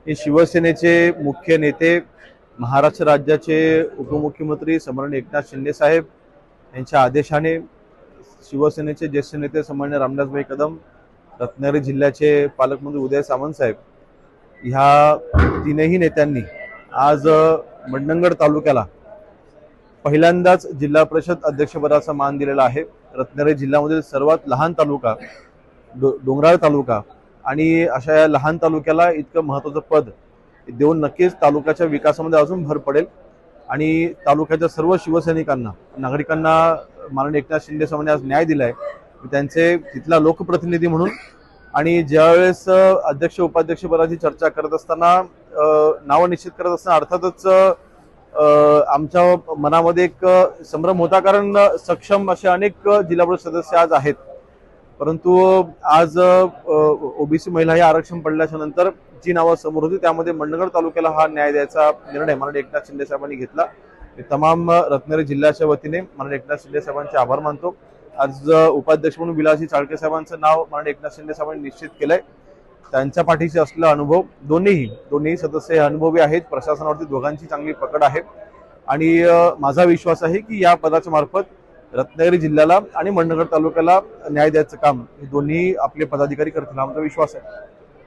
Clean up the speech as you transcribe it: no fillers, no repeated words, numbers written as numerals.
हे शिवसेनेचे मुख्य नेते, महाराष्ट्र राज्याचे उपमुख्यमंत्री सन्माननीय एकनाथ शिंदे साहेब यांच्या आदेशाने शिवसेनेचे ज्येष्ठ नेते सन्माननीय रामदासभाई कदम, रत्नागिरी जिल्ह्याचे पालकमंत्री उदय सामंत साहेब ह्या तीनही नेत्यांनी आज मंडणगड तालुक्याला पहिल्यांदाच जिल्हा परिषद अध्यक्षपदाचा मान दिलेला आहे। रत्नागिरी जिल्ह्यामधील सर्वात लहान तालुका, डोंगराळ तालुका आणि अशा या लहान तालुक्याला इतकं महत्त्वाचं पद देऊन नक्कीच तालुक्याच्या विकासामध्ये अजून भर पडेल आणि तालुक्याच्या सर्व शिवसैनिकांना, नागरिकांना माननीय एकनाथ शिंदे साहेबांनी आज न्याय दिलाय। त्यांचे तिथला लोकप्रतिनिधी म्हणून आणि ज्यावेळेस अध्यक्ष उपाध्यक्ष पदाची चर्चा करत असताना, नावं निश्चित करत असताना अर्थातच आमच्या मनामध्ये एक संभ्रम होता, कारण सक्षम असे अनेक जिल्हा परिषद सदस्य आज आहेत, परंतु आज ओबीसी महिला हे आरक्षण पडल्याच्या नंतर जी नावं समोर होती त्यामध्ये मंडणगड तालुक्याला हा न्याय द्यायचा निर्णय माननीय एकनाथ शिंदे साहेबांनी घेतला। तमाम रत्नागिरी जिल्ह्याच्या वतीने माननीय एकनाथ शिंदे साहेबांचे आभार मानतो। आज उपाध्यक्ष म्हणून विलासजी चाळके साहेबांचं नाव माननीय एकनाथ शिंदे साहेबांनी निश्चित केलंय। त्यांच्या पाठीशी असलेला अनुभव, दोन्ही सदस्य हे अनुभवी आहेत, प्रशासनावरती दोघांची चांगली पकड आहे आणि माझा विश्वास आहे की या पदाच्या मार्फत रत्नागिरी जिल्ह्याला आणि मंडणगड तालुक्याला न्याय द्यायचं काम हे दोन्ही आपले पदाधिकारी करतील, आमचा विश्वास आहे।